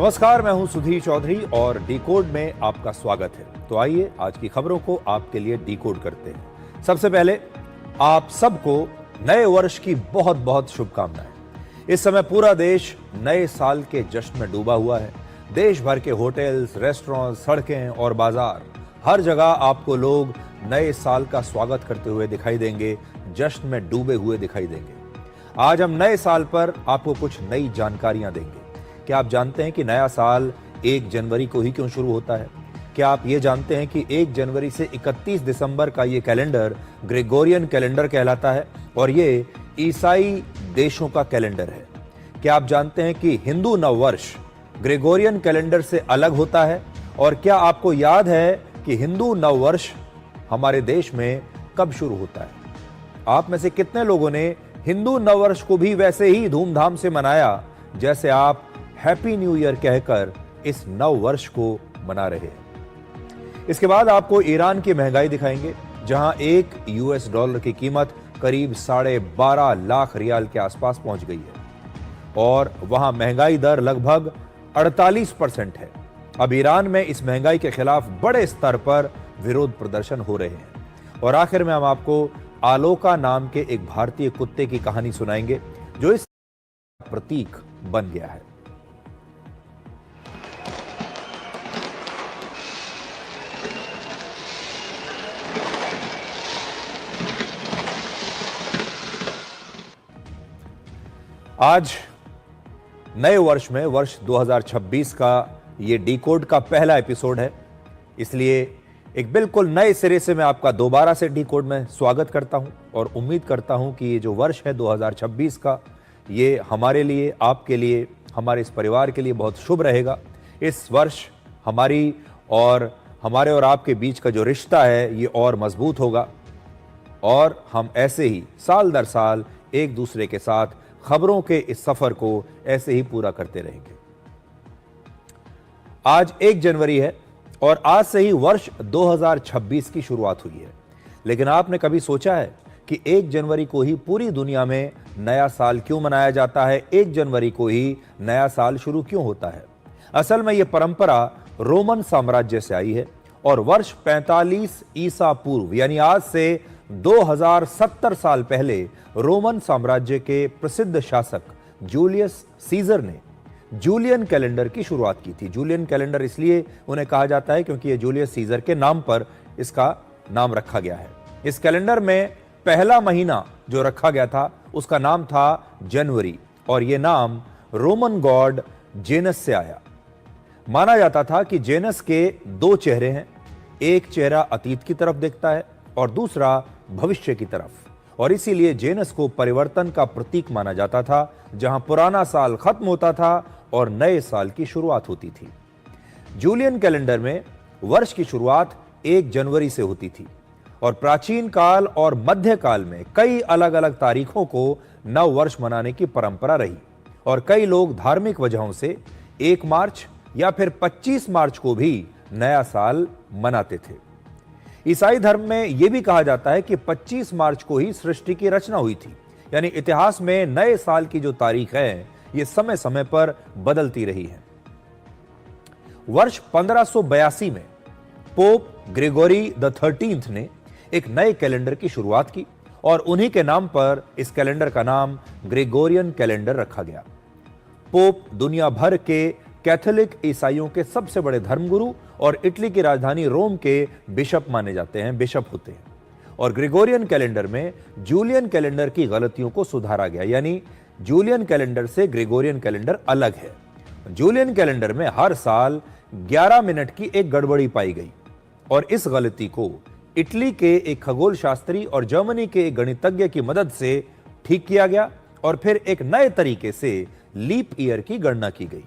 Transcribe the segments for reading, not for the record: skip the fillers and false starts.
नमस्कार, मैं हूं सुधीर चौधरी और डिकोड में आपका स्वागत है। तो आइए आज की खबरों को आपके लिए डिकोड करते हैं। सबसे पहले आप सबको नए वर्ष की बहुत बहुत शुभकामनाएं। इस समय पूरा देश नए साल के जश्न में डूबा हुआ है। देश भर के होटल्स, रेस्टोरेंट, सड़कें और बाजार, हर जगह आपको लोग नए साल का स्वागत करते हुए दिखाई देंगे, जश्न में डूबे हुए दिखाई देंगे। आज हम नए साल पर आपको कुछ नई जानकारियां देंगे। क्या आप जानते हैं कि नया साल 1 जनवरी को ही क्यों शुरू होता है? क्या आप ये जानते हैं कि 1 जनवरी से 31 दिसंबर का ये कैलेंडर ग्रेगोरियन कैलेंडर कहलाता है और ये ईसाई देशों का कैलेंडर है? क्या आप जानते हैं कि हिंदू नववर्ष ग्रेगोरियन कैलेंडर से अलग होता है? और क्या आपको याद है कि हिंदू नववर्ष हमारे देश में कब शुरू होता है? आप में से कितने लोगों ने हिंदू नववर्ष को भी वैसे ही धूमधाम से मनाया जैसे आप हैप्पी न्यू ईयर कहकर इस नव वर्ष को मना रहे हैं? इसके बाद आपको ईरान की महंगाई दिखाएंगे, जहां एक यूएस डॉलर की कीमत करीब 12.5 लाख रियाल के आसपास पहुंच गई है और वहां महंगाई दर लगभग 48% है। अब ईरान में इस महंगाई के खिलाफ बड़े स्तर पर विरोध प्रदर्शन हो रहे हैं। और आखिर में हम आपको आलोका नाम के एक भारतीय कुत्ते की कहानी सुनाएंगे जो इस प्रतीक बन गया है। आज नए वर्ष में वर्ष 2026 का ये डिकोड का पहला एपिसोड है, इसलिए एक बिल्कुल नए सिरे से मैं आपका दोबारा से डिकोड में स्वागत करता हूं और उम्मीद करता हूं कि ये जो वर्ष है 2026 का, ये हमारे लिए, आपके लिए, हमारे इस परिवार के लिए बहुत शुभ रहेगा। इस वर्ष हमारे और आपके बीच का जो रिश्ता है ये और मजबूत होगा और हम ऐसे ही साल दर साल एक दूसरे के साथ खबरों के इस सफर को ऐसे ही पूरा करते रहेंगे। आज 1 जनवरी है और आज से ही वर्ष 2026 की शुरुआत हुई है। लेकिन आपने कभी सोचा है कि 1 जनवरी को ही पूरी दुनिया में नया साल क्यों मनाया जाता है? 1 जनवरी को ही नया साल शुरू क्यों होता है? असल में यह परंपरा रोमन साम्राज्य से आई है और वर्ष 45 ईसा पूर्व यानी आज से 2070 साल पहले रोमन साम्राज्य के प्रसिद्ध शासक जूलियस सीजर ने जूलियन कैलेंडर की शुरुआत की थी। जूलियन कैलेंडर इसलिए उन्हें कहा जाता है क्योंकि ये जूलियस सीजर के नाम पर इसका नाम रखा गया है। इस कैलेंडर में पहला महीना जो रखा गया था उसका नाम था जनवरी और यह नाम रोमन गॉड जेनस से आया। माना जाता था कि जेनस के 2 चेहरे हैं, एक चेहरा अतीत की तरफ देखता है और दूसरा भविष्य की तरफ, और इसीलिए जेनस को परिवर्तन का प्रतीक माना जाता था, जहां पुराना साल खत्म होता था और नए साल की शुरुआत होती थी। जूलियन कैलेंडर में वर्ष की शुरुआत 1 जनवरी से होती थी और प्राचीन काल और मध्य काल में कई अलग अलग तारीखों को नव वर्ष मनाने की परंपरा रही और कई लोग धार्मिक वजहों से 1 मार्च या फिर 25 मार्च को भी नया साल मनाते थे। ईसाई धर्म में यह भी कहा जाता है कि 25 मार्च को ही सृष्टि की रचना हुई थी, यानी इतिहास में नए साल की जो तारीख है यह समय समय पर बदलती रही है। वर्ष 1582 में पोप ग्रेगोरी द 13th ने एक नए कैलेंडर की शुरुआत की और उन्हीं के नाम पर इस कैलेंडर का नाम ग्रेगोरियन कैलेंडर रखा गया। पोप दुनिया भर के कैथोलिक ईसाइयों के सबसे बड़े धर्मगुरु और इटली की राजधानी रोम के बिशप माने जाते हैं, बिशप होते हैं। और ग्रेगोरियन कैलेंडर में जूलियन कैलेंडर की गलतियों को सुधारा गया, यानी जूलियन कैलेंडर से ग्रेगोरियन कैलेंडर अलग है। जूलियन कैलेंडर में हर साल 11 मिनट की एक गड़बड़ी पाई गई और इस गलती को इटली के एक खगोल शास्त्री और जर्मनी के एक गणितज्ञ की मदद से ठीक किया गया और फिर एक नए तरीके से लीप ईयर की गणना की गई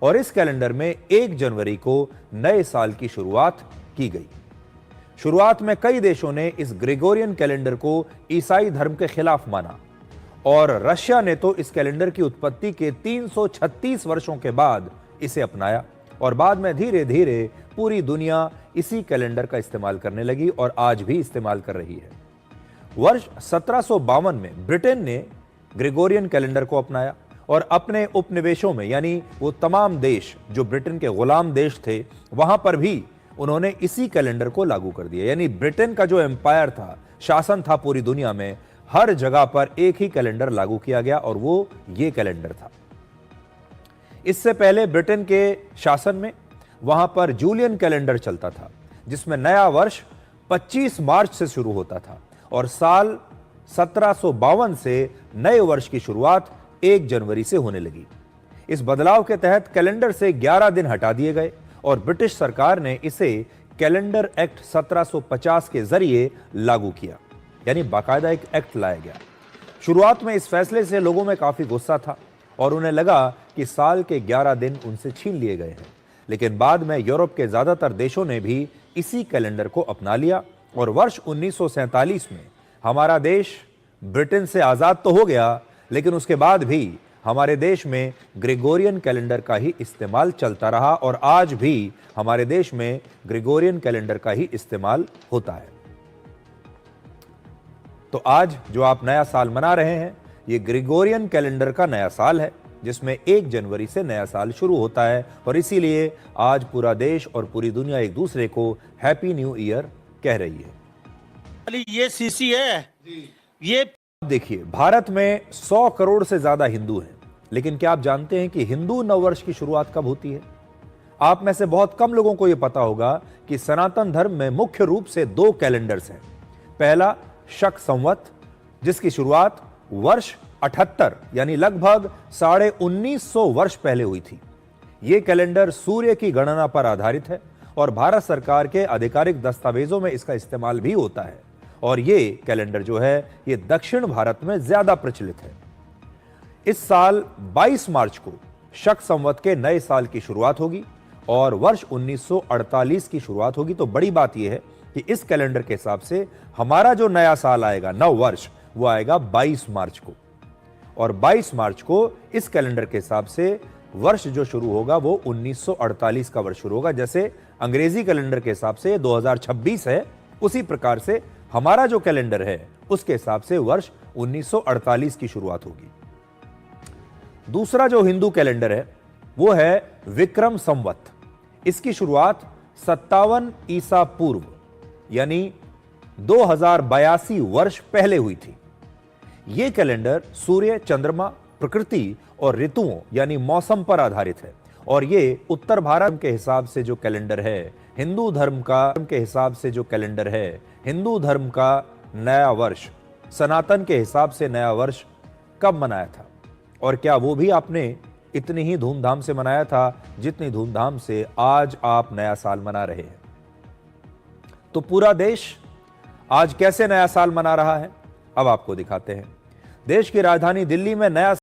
और इस कैलेंडर में 1 जनवरी को नए साल की शुरुआत की गई। शुरुआत में कई देशों ने इस ग्रेगोरियन कैलेंडर को ईसाई धर्म के खिलाफ माना और रशिया ने तो इस कैलेंडर की उत्पत्ति के 336 वर्षों के बाद इसे अपनाया और बाद में धीरे धीरे पूरी दुनिया इसी कैलेंडर का इस्तेमाल करने लगी और आज भी इस्तेमाल कर रही है। वर्ष 1752 में ब्रिटेन ने ग्रेगोरियन कैलेंडर को अपनाया और अपने उपनिवेशों में, यानी वो तमाम देश जो ब्रिटेन के गुलाम देश थे, वहां पर भी उन्होंने इसी कैलेंडर को लागू कर दिया। यानी ब्रिटेन का जो एम्पायर था, शासन था पूरी दुनिया में, हर जगह पर एक ही कैलेंडर लागू किया गया और वो ये कैलेंडर था। इससे पहले ब्रिटेन के शासन में वहां पर जूलियन कैलेंडर चलता था, जिसमें नया वर्ष 25 मार्च से शुरू होता था और साल 1752 से नए वर्ष की शुरुआत 1 जनवरी से होने लगी। इस बदलाव के तहत कैलेंडर से 11 दिन हटा दिए गए और ब्रिटिश सरकार ने इसे कैलेंडर एक्ट 1750 के जरिए लागू किया, यानी बाकायदा एक एक्ट लाया गया। शुरुआत में इस फैसले से लोगों में काफी गुस्सा था और उन्हें लगा कि साल के 11 दिन उनसे छीन लिए गए हैं। लेकिन बाद में यूरोप के ज्यादातर देशों ने भी इसी कैलेंडर को अपना लिया और वर्ष 1947 में हमारा देश ब्रिटेन से आजाद तो हो गया, लेकिन उसके बाद भी हमारे देश में ग्रेगोरियन कैलेंडर का ही इस्तेमाल चलता रहा और आज भी हमारे देश में ग्रेगोरियन कैलेंडर का ही इस्तेमाल होता है। तो आज जो आप नया साल मना रहे हैं, ये ग्रेगोरियन कैलेंडर का नया साल है, जिसमें 1 जनवरी से नया साल शुरू होता है और इसीलिए आज पूरा देश और पूरी दुनिया एक दूसरे को हैप्पी न्यू ईयर कह रही है। ये सीसी है ये। देखिए, भारत में 100 करोड़ से ज्यादा हिंदू हैं, लेकिन क्या आप जानते हैं कि हिंदू नववर्ष की शुरुआत कब होती है? आप में से बहुत कम लोगों को यह पता होगा कि सनातन धर्म में मुख्य रूप से 2 कैलेंडर्स हैं। पहला शक संवत, जिसकी शुरुआत वर्ष 78 यानी लगभग 1950 वर्ष पहले हुई थी। यह कैलेंडर सूर्य की गणना पर आधारित है और भारत सरकार के आधिकारिक दस्तावेजों में इसका इस्तेमाल भी होता है और ये कैलेंडर जो है ये दक्षिण भारत में ज्यादा प्रचलित है। इस साल 22 मार्च को शक संवत के नए साल की शुरुआत होगी और वर्ष 1948 की शुरुआत होगी। तो बड़ी बात यह है कि इस कैलेंडर के हिसाब से हमारा जो नया साल आएगा, नव वर्ष, वो आएगा 22 मार्च को और 22 मार्च को इस कैलेंडर के हिसाब से वर्ष जो शुरू होगा वो 1948 का वर्ष शुरू होगा। जैसे अंग्रेजी कैलेंडर के हिसाब से 2026 है, उसी प्रकार से हमारा जो कैलेंडर है उसके हिसाब से वर्ष 1948 की शुरुआत होगी। दूसरा जो हिंदू कैलेंडर है वो है विक्रम संवत। इसकी शुरुआत 57 ईसा पूर्व यानी 2082 वर्ष पहले हुई थी। यह कैलेंडर सूर्य, चंद्रमा, प्रकृति और ऋतुओं यानी मौसम पर आधारित है और ये उत्तर भारत के हिसाब से जो कैलेंडर है, हिंदू धर्म का के हिसाब से जो कैलेंडर है, हिंदू धर्म का नया वर्ष, सनातन के हिसाब से नया वर्ष कब मनाया था और क्या वो भी आपने इतनी ही धूमधाम से मनाया था जितनी धूमधाम से आज आप नया साल मना रहे हैं? तो पूरा देश आज कैसे नया साल मना रहा है, अब आपको दिखाते हैं। देश की राजधानी दिल्ली में नया